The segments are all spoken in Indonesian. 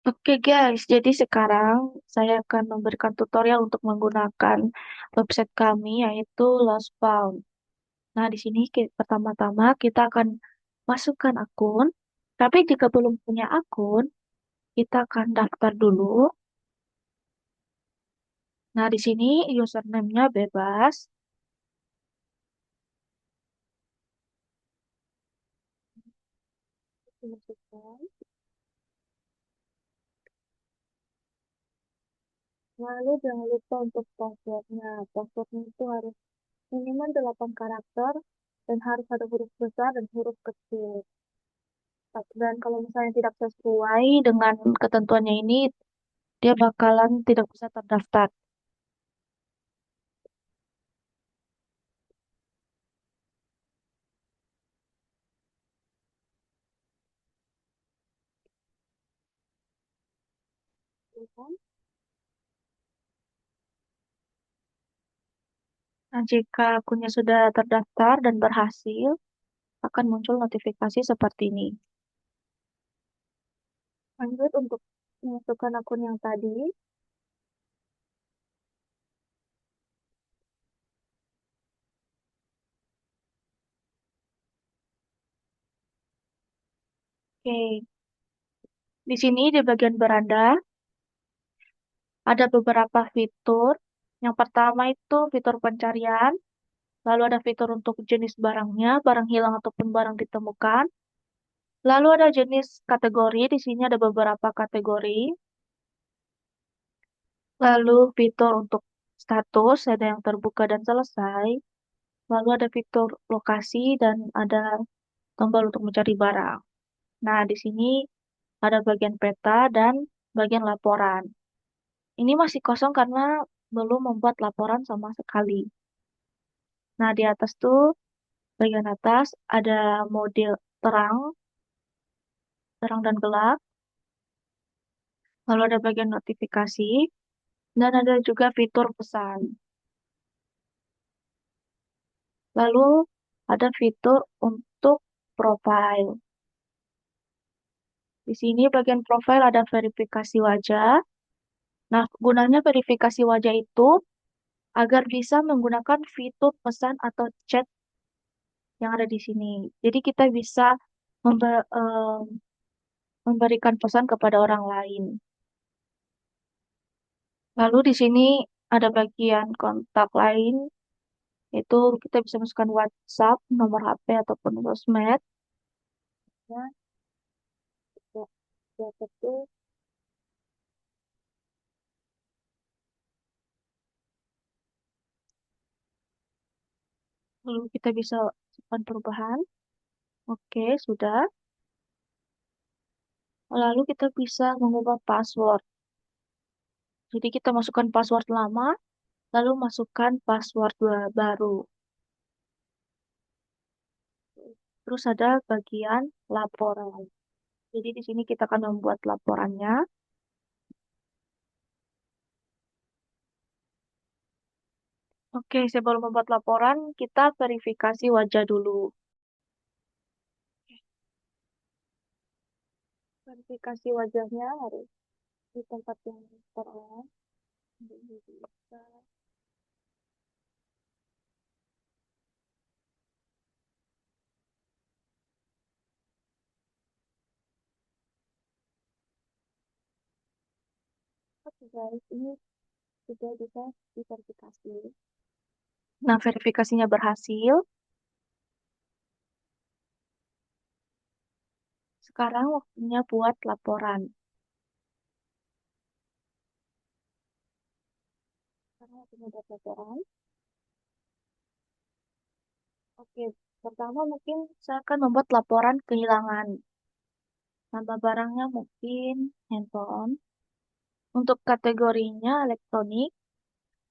Oke guys, jadi sekarang saya akan memberikan tutorial untuk menggunakan website kami yaitu Lost Found. Nah, di sini pertama-tama kita akan masukkan akun. Tapi jika belum punya akun, kita akan daftar dulu. Nah, di sini username-nya bebas. Masukkan. Lalu jangan lupa untuk passwordnya. Passwordnya itu harus minimal 8 karakter dan harus ada huruf besar dan huruf kecil. Dan kalau misalnya tidak sesuai dengan ketentuannya ini, dia bakalan tidak bisa terdaftar. Nah, jika akunnya sudah terdaftar dan berhasil, akan muncul notifikasi seperti ini. Lanjut untuk memasukkan akun yang tadi. Oke, di sini di bagian beranda ada beberapa fitur. Yang pertama itu fitur pencarian, lalu ada fitur untuk jenis barangnya, barang hilang ataupun barang ditemukan. Lalu ada jenis kategori, di sini ada beberapa kategori. Lalu fitur untuk status, ada yang terbuka dan selesai. Lalu ada fitur lokasi dan ada tombol untuk mencari barang. Nah, di sini ada bagian peta dan bagian laporan. Ini masih kosong karena belum membuat laporan sama sekali. Nah, di atas tuh, bagian atas ada mode terang, terang dan gelap. Lalu ada bagian notifikasi dan ada juga fitur pesan. Lalu ada fitur untuk profile. Di sini bagian profile ada verifikasi wajah. Nah, gunanya verifikasi wajah itu agar bisa menggunakan fitur pesan atau chat yang ada di sini. Jadi kita bisa memberikan pesan kepada orang lain. Lalu di sini ada bagian kontak lain, itu kita bisa masukkan WhatsApp, nomor HP ataupun sosmed. Ya, ya, ya, betul. Lalu kita bisa simpan perubahan. Oke, sudah. Lalu kita bisa mengubah password. Jadi kita masukkan password lama, lalu masukkan password baru. Terus ada bagian laporan. Jadi di sini kita akan membuat laporannya. Oke, sebelum membuat laporan, kita verifikasi wajah dulu. Verifikasi wajahnya harus di tempat yang terang. Bisa. Oke guys, ini sudah bisa diverifikasi. Nah, verifikasinya berhasil. Sekarang waktunya buat laporan. Sekarang waktunya buat laporan. Oke, pertama mungkin saya akan membuat laporan kehilangan. Nama barangnya mungkin handphone. Untuk kategorinya elektronik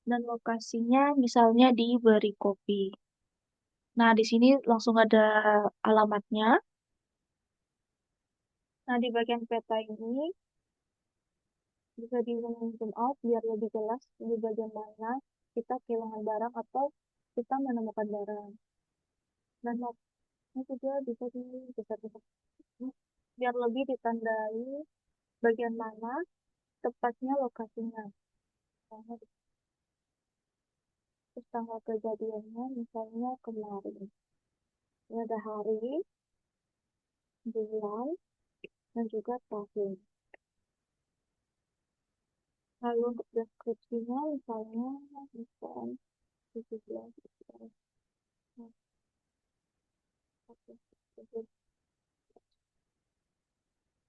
dan lokasinya misalnya di Beri Kopi. Nah, di sini langsung ada alamatnya. Nah, di bagian peta ini bisa di zoom out biar lebih jelas di bagian mana kita kehilangan barang atau kita menemukan barang. Dan mapnya juga bisa dibesar-besar biar lebih ditandai bagian mana tepatnya lokasinya. Misalnya, terus tanggal kejadiannya misalnya kemarin. Ini ada hari, bulan, dan juga tahun. Lalu untuk deskripsinya misalnya, misal 17,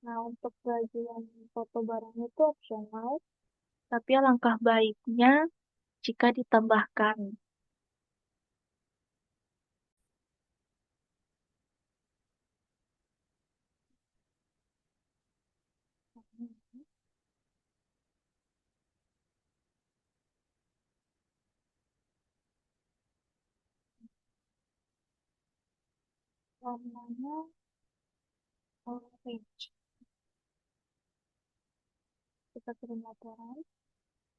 nah, untuk bagian foto barangnya itu opsional, tapi alangkah baiknya jika ditambahkan. Warnanya orange. Kita kirim laporan.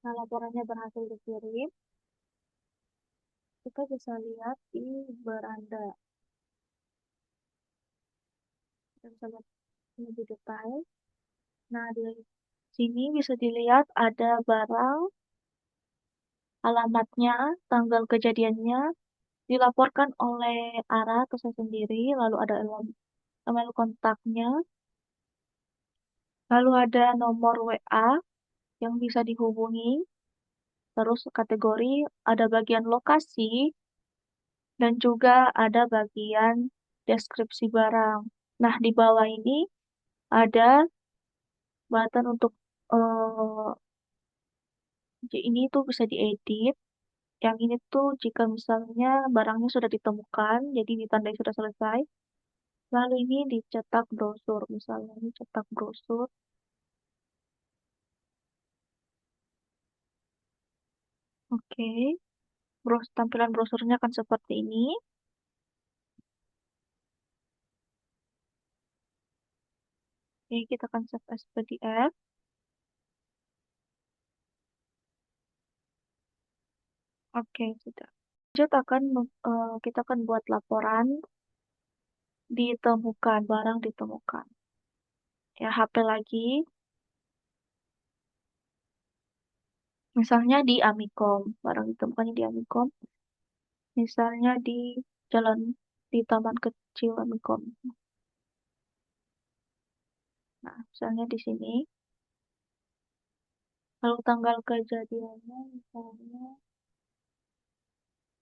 Nah, laporannya berhasil dikirim. Kita bisa lihat di beranda. Kita bisa lihat lebih detail. Nah, di sini bisa dilihat ada barang, alamatnya, tanggal kejadiannya, dilaporkan oleh Ara atau saya sendiri, lalu ada email kontaknya, lalu ada nomor WA yang bisa dihubungi, terus kategori, ada bagian lokasi, dan juga ada bagian deskripsi barang. Nah, di bawah ini ada button untuk eh, ini tuh bisa diedit. Yang ini tuh jika misalnya barangnya sudah ditemukan, jadi ditandai sudah selesai. Lalu ini dicetak brosur, misalnya ini cetak brosur. Oke, tampilan brosurnya akan seperti ini. Oke, kita akan save as PDF. Oke, sudah. Lanjut kita akan buat laporan ditemukan, barang ditemukan. Ya, HP lagi. Misalnya di Amikom, barang ditemukannya di Amikom. Misalnya di jalan di Taman Kecil Amikom. Nah, misalnya di sini. Kalau tanggal kejadiannya misalnya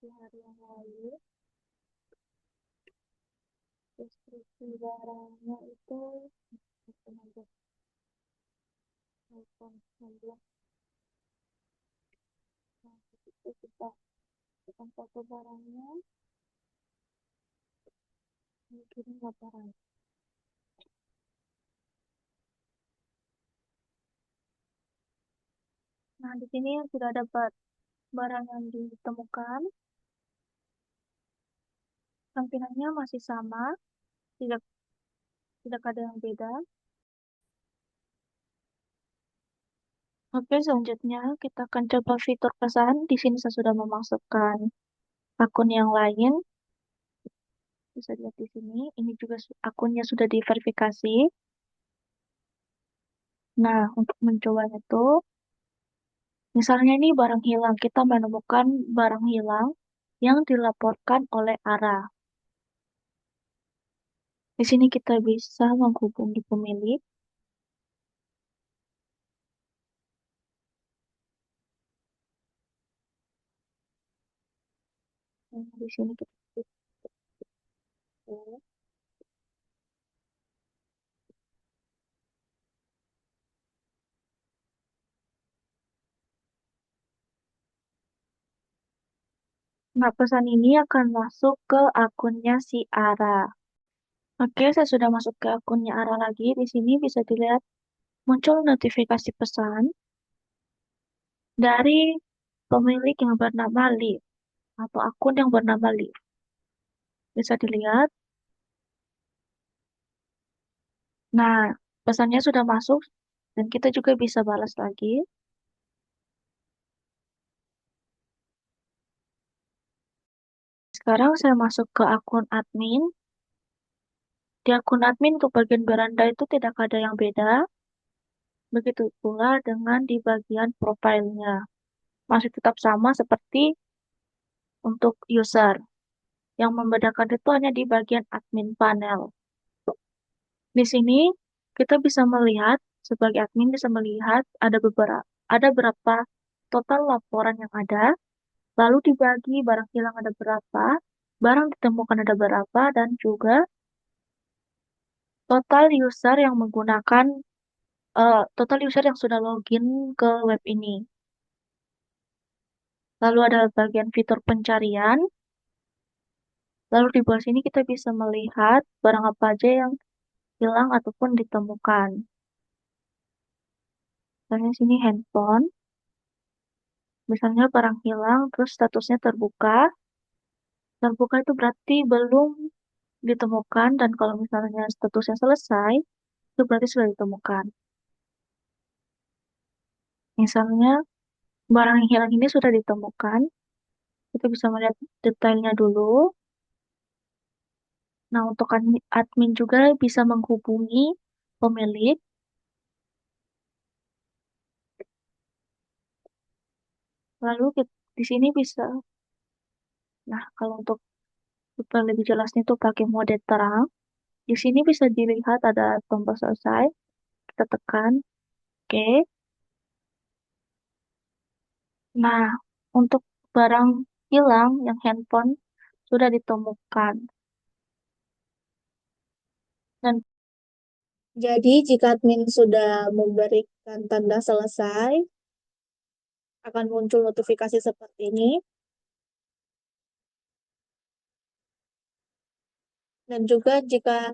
di hari yang lalu, deskripsi barangnya itu 16 iPhone 19. Nah, itu kita tekan foto barangnya, kirim laporan. Nah, di sini sudah dapat barang yang ditemukan. Tampilannya masih sama, tidak tidak ada yang beda. Oke, selanjutnya kita akan coba fitur pesan. Di sini saya sudah memasukkan akun yang lain. Bisa lihat di sini. Ini juga akunnya sudah diverifikasi. Nah, untuk mencobanya tuh, misalnya ini barang hilang, kita menemukan barang hilang yang dilaporkan oleh Ara. Di sini kita bisa menghubungi pemilik. Nah, di sini kita bisa. Nah, pesan ini akan masuk ke akunnya si Ara. Oke, saya sudah masuk ke akunnya Ara lagi. Di sini bisa dilihat muncul notifikasi pesan dari pemilik yang bernama Liv atau akun yang bernama Liv. Bisa dilihat. Nah, pesannya sudah masuk dan kita juga bisa balas lagi. Sekarang saya masuk ke akun admin. Di akun admin untuk bagian beranda itu tidak ada yang beda. Begitu pula dengan di bagian profilnya. Masih tetap sama seperti untuk user. Yang membedakan itu hanya di bagian admin panel. Di sini kita bisa melihat, sebagai admin bisa melihat ada berapa total laporan yang ada, lalu dibagi barang hilang ada berapa, barang ditemukan ada berapa, dan juga total user yang menggunakan total user yang sudah login ke web ini. Lalu ada bagian fitur pencarian. Lalu di bawah sini kita bisa melihat barang apa aja yang hilang ataupun ditemukan. Misalnya sini handphone. Misalnya barang hilang, terus statusnya terbuka. Terbuka itu berarti belum ditemukan, dan kalau misalnya statusnya selesai, itu berarti sudah ditemukan. Misalnya barang yang hilang ini sudah ditemukan, kita bisa melihat detailnya dulu. Nah, untuk admin juga bisa menghubungi pemilik. Lalu di sini bisa, nah kalau untuk supaya lebih jelasnya itu pakai mode terang. Di sini bisa dilihat ada tombol selesai. Kita tekan oke. Nah, untuk barang hilang yang handphone sudah ditemukan. Dan Jadi, jika admin sudah memberikan tanda selesai, akan muncul notifikasi seperti ini. Dan juga jika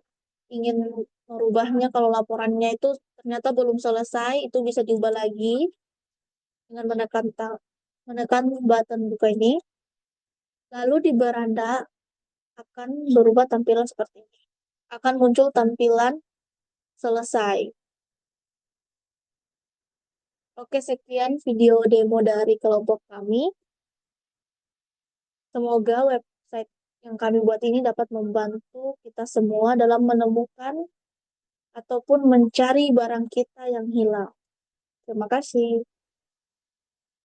ingin merubahnya, kalau laporannya itu ternyata belum selesai, itu bisa diubah lagi dengan menekan button buka ini. Lalu di beranda akan berubah tampilan seperti ini. Akan muncul tampilan selesai. Oke, sekian video demo dari kelompok kami. Semoga website yang kami buat ini dapat membantu kita semua dalam menemukan ataupun mencari barang kita yang hilang. Terima kasih.